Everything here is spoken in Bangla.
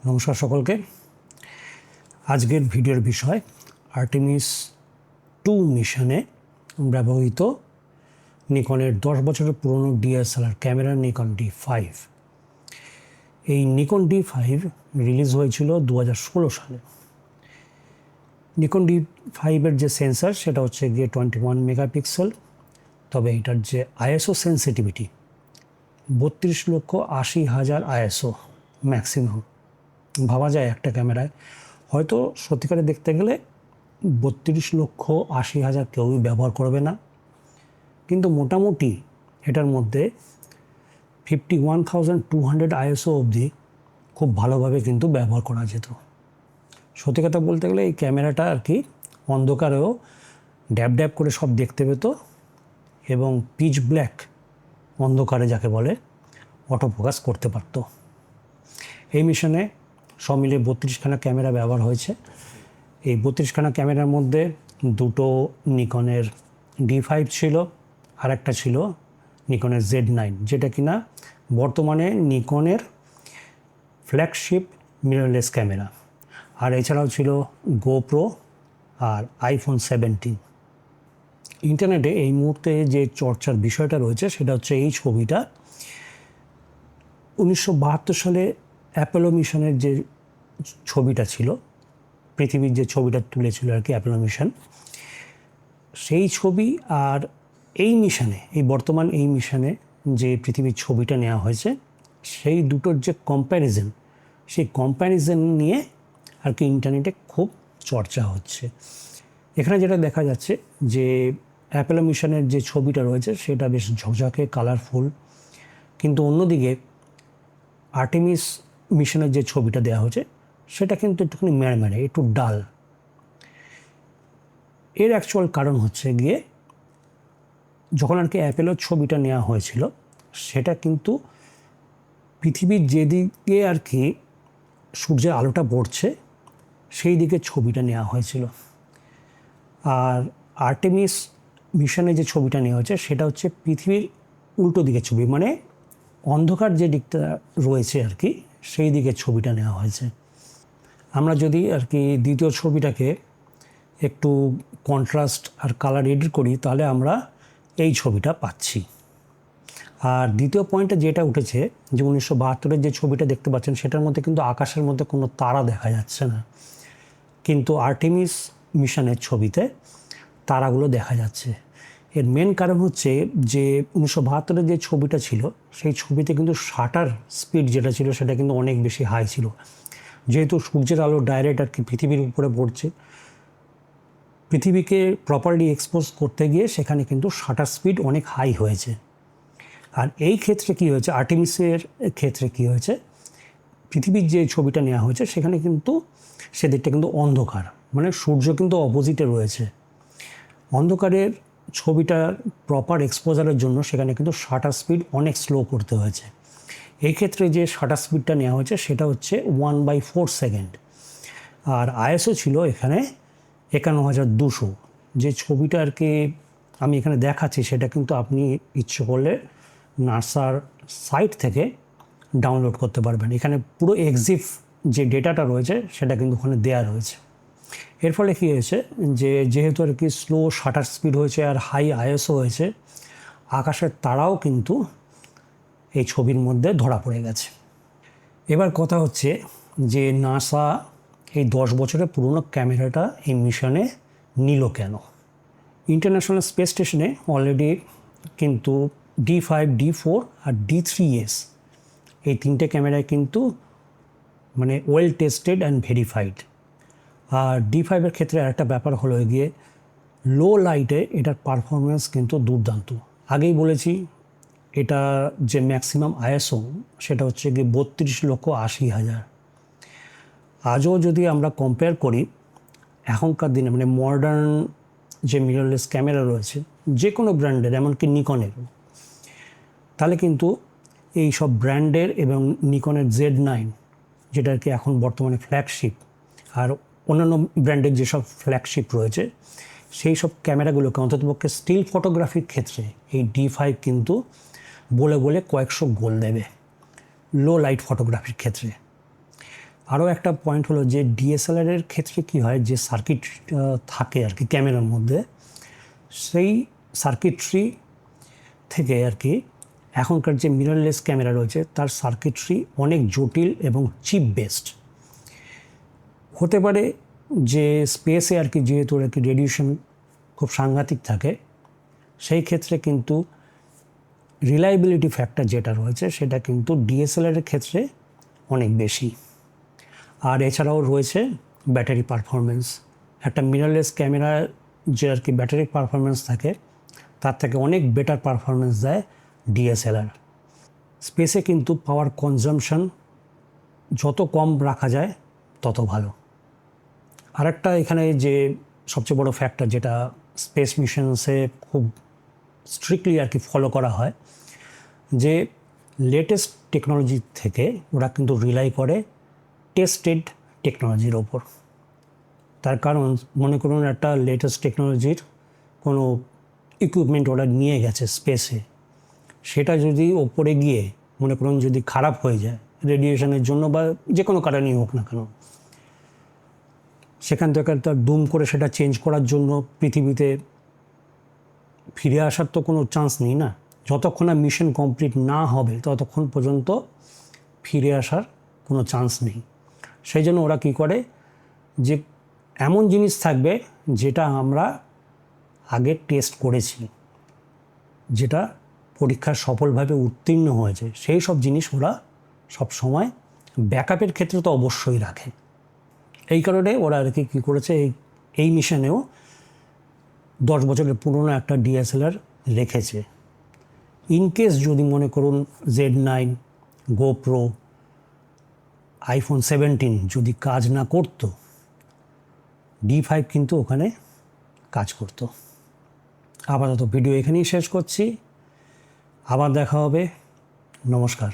নমস্কার সকলকে। আজকের ভিডিওর বিষয় আর্টেমিস 2 মিশনে ব্যবহৃত নিকনের 10 বছরের পুরনো ডিএসএলআর ক্যামেরা নিকন D5। এই নিকন D5 রিলিজ হয়েছিল 2016 সালে। নিকন D5-এর যে সেন্সার সেটা হচ্ছে গিয়ে 21 মেগাপিক্সেল, তবে এটার যে আইএসও সেন্সিটিভিটি 32,80,000 আইএসও ম্যাক্সিমাম। ভাবা যায় একটা ক্যামেরায় হয়তো সত্যিকারে দেখতে গেলে 32,80,000 কেউই ব্যবহার করবে না, কিন্তু মোটামুটি এটার মধ্যে 51,200 আইএসও অবধি খুব ভালোভাবে কিন্তু ব্যবহার করা যেত। সত্যি কথা বলতে গেলে এই ক্যামেরাটা আর কি অন্ধকারেও ড্যাব ড্যাব করে সব দেখতে পেত এবং পিচ ব্ল্যাক অন্ধকারে যাকে বলে অটো ফোকাস করতে পারত। এই মিশনে সব মিলে 32খানা ক্যামেরা ব্যবহার হয়েছে। এই 32খানা ক্যামেরার মধ্যে দুটো নিকনের D5 ছিল, আর একটা ছিল নিকনের Z9, যেটা কিনা বর্তমানে নিকনের ফ্ল্যাগশিপ মিররলেস ক্যামেরা। আর এছাড়াও ছিল গোপ্রো আর iPhone 17। ইন্টারনেটে এই মুহূর্তে যে চর্চার বিষয়টা রয়েছে সেটা হচ্ছে এই ছবিটা 1972 সালে অ্যাপোলো মিশনের যে ছবিটা ছিল, পৃথিবীর যে ছবিটা তুলেছিল আর কি অ্যাপোলো মিশন, সেই ছবি আর এই মিশনে, এই বর্তমান এই মিশনে যে পৃথিবীর ছবিটা নেওয়া হয়েছে সেই দুটোর যে কম্প্যারিজন, সেই কম্প্যারিজন নিয়ে আর কি ইন্টারনেটে খুব চর্চা হচ্ছে। এখানে যেটা দেখা যাচ্ছে যে অ্যাপোলো মিশনের যে ছবিটা রয়েছে সেটা বেশ ঝকঝকে কালারফুল, কিন্তু অন্যদিকে আর্টেমিস মিশনের যে ছবিটা দেওয়া হয়েছে সেটা কিন্তু একটুখানি ম্যাড়ম্যাড়ে, একটু ডাল। এর অ্যাকচুয়াল কারণ হচ্ছে গিয়ে যখন আর কি অ্যাপোলোর ছবিটা নেওয়া হয়েছিল সেটা কিন্তু পৃথিবীর যেদিকে আর কি সূর্যের আলোটা পড়ছে সেই দিকে ছবিটা নেওয়া হয়েছিল। আর আর্টেমিস মিশনে যে ছবিটা নেওয়া হয়েছে সেটা হচ্ছে পৃথিবীর উল্টো দিকের ছবি, মানে অন্ধকার যে দিকটা রয়েছে আর কি সেই দিকের ছবিটা নেওয়া হয়েছে। আমরা যদি আর কি দ্বিতীয় ছবিটাকে একটু কন্ট্রাস্ট আর কালার এডিট করি তাহলে আমরা এই ছবিটা পাচ্ছি। আর দ্বিতীয় পয়েন্টে যেটা উঠেছে যে 1972-এর যে ছবিটা দেখতে পাচ্ছেন সেটার মধ্যে কিন্তু আকাশের মধ্যে কোনো তারা দেখা যাচ্ছে না, কিন্তু আর্টেমিস মিশনের ছবিতে তারাগুলো দেখা যাচ্ছে। এর মেন কারণ হচ্ছে যে 1972-এর যে ছবিটা ছিল সেই ছবিতে কিন্তু শাটার স্পিড যেটা ছিল সেটা কিন্তু অনেক বেশি হাই ছিল। যেহেতু সূর্যের আলো ডাইরেক্ট আর কি পৃথিবীর উপরে পড়ছে, পৃথিবীকে প্রপারলি এক্সপোজ করতে গিয়ে সেখানে কিন্তু শাটার স্পিড অনেক হাই হয়েছে। আর এই ক্ষেত্রে কি হয়েছে, আর্টেমিসের ক্ষেত্রে কি হয়েছে, পৃথিবীর যে ছবিটা নেওয়া হয়েছে সেখানে কিন্তু সেদিকটা কিন্তু অন্ধকার, মানে সূর্য কিন্তু অপোজিটে রয়েছে। অন্ধকারের ছবিটার প্রপার এক্সপোজারের জন্য সেখানে কিন্তু শাটার স্পিড অনেক স্লো করতে হয়েছে। এই ক্ষেত্রে যে শাটার স্পিডটা নেওয়া হয়েছে সেটা হচ্ছে 1/4 সেকেন্ড। আর আইএসও ছিল এখানে 51,200। যে ছবিটা আর কি আমি এখানে দেখাচ্ছি সেটা কিন্তু আপনি ইচ্ছে করলে নাসার সাইট থেকে ডাউনলোড করতে পারবেন। এখানে পুরো এক্সিফ যে ডেটাটা রয়েছে সেটা কিন্তু ওখানে দেওয়া রয়েছে। এর ফলে কী হয়েছে যে যেহেতু আর কি স্লো শাটার স্পিড হয়েছে আর হাই আইএসও হয়েছে, আকাশের তারাও কিন্তু এই ছবির মধ্যে ধরা পড়ে গেছে। এবার কথা হচ্ছে যে নাসা এই 10 বছরের পুরনো ক্যামেরাটা এই মিশনে নিল কেন। ইন্টারন্যাশনাল স্পেস স্টেশনে অলরেডি কিন্তু D5, D4 আর D3S এই তিনটে ক্যামেরায় কিন্তু মানে ওয়েল টেস্টেড অ্যান্ড ভেরিফাইড। আর D5-এর ক্ষেত্রে আরেকটা ব্যাপার হলো গিয়ে লো লাইটে এটার পারফরমেন্স কিন্তু দুর্দান্ত। আগেই বলেছি এটা যে ম্যাক্সিমাম আইএসও সেটা হচ্ছে গিয়ে 32,80,000। আজও যদি আমরা কম্পেয়ার করি এখনকার দিনে মানে মডার্ন যে মিররলেস ক্যামেরা রয়েছে যে কোনো ব্র্যান্ডের, এমনকি নিকনের, তাহলে কিন্তু এই সব ব্র্যান্ডের এবং নিকনের Z9 যেটা আর কি এখন বর্তমানে ফ্ল্যাগশিপ, আর অন্যান্য ব্র্যান্ডের যেসব ফ্ল্যাগশিপ রয়েছে সেই সব ক্যামেরাগুলোকে অন্ততপক্ষে স্টিল ফটোগ্রাফির ক্ষেত্রে এই D5 কিন্তু বলে বলে কয়েকশো গোল দেবে লো লাইট ফটোগ্রাফির ক্ষেত্রে। আরও একটা পয়েন্ট হলো যে ডিএসএলআরের ক্ষেত্রে কি হয়, যে সার্কিট থাকে আর কি ক্যামেরার মধ্যে, সেই সার্কিটরি থেকে আর কি এখনকার যে মিররলেস ক্যামেরা রয়েছে তার সার্কিটরি অনেক জটিল এবং চিপ বেসড হতে পারে। যে স্পেসে আর কি যেহেতু আর কি রেডিয়েশন খুব সাংঘাতিক থাকে, সেই ক্ষেত্রে কিন্তু রিলায়েবিলিটি ফ্যাক্টর যেটা রয়েছে সেটা কিন্তু ডিএসএলআরের ক্ষেত্রে অনেক বেশি। আর এছাড়াও রয়েছে ব্যাটারি পারফরমেন্স। একটা মিররলেস ক্যামেরার যে আর কি ব্যাটারি পারফরমেন্স থাকে তার থেকে অনেক বেটার পারফরমেন্স দেয় ডিএসএলআর। স্পেসে কিন্তু পাওয়ার কনজাম্পশন যত কম রাখা যায় তত ভালো। আরেকটা এখানে যে সবচেয়ে বড় ফ্যাক্টর যেটা স্পেস মিশনসে খুব স্ট্রিক্টলি আর কি ফলো করা হয়, যে লেটেস্ট টেকনোলজি থেকে ওরা কিন্তু রিলাই করে টেস্টেড টেকনোলজির ওপর। তার কারণ মনে করুন একটা লেটেস্ট টেকনোলজির কোনো ইকুইপমেন্ট ওরা নিয়ে গেছে স্পেসে, সেটা যদি ওপরে গিয়ে মনে করুন যদি খারাপ হয়ে যায় রেডিয়েশনের জন্য বা যে কোনো কারণেই হোক না কেন, সেখান থেকে তার দুম করে সেটা চেঞ্জ করার জন্য পৃথিবীতে ফিরে আসার তো কোনো চান্স নেই না। যতক্ষণ না মিশন কমপ্লিট না হবে ততক্ষণ পর্যন্ত ফিরে আসার কোনো চান্স নেই। সেই জন্য ওরা কী করে, যে এমন জিনিস থাকবে যেটা আমরা আগে টেস্ট করেছি, যেটা পরীক্ষায় সফলভাবে উত্তীর্ণ হয়েছে, সেই সব জিনিস ওরা সব সময় ব্যাকআপের ক্ষেত্রে তো অবশ্যই রাখে। এই কারণে ওরা আর কি কী করেছে, এই মিশনেও 10 বছরের পুরনো একটা ডিএসএলআর রেখেছে। ইনকেস যদি মনে করুন Z9, গোপ্রো, আইফোন 17 যদি কাজ না করতো, D5 কিন্তু ওখানে কাজ করতো। আপাতত ভিডিও এখানেই শেষ করছি, আবার দেখা হবে, নমস্কার।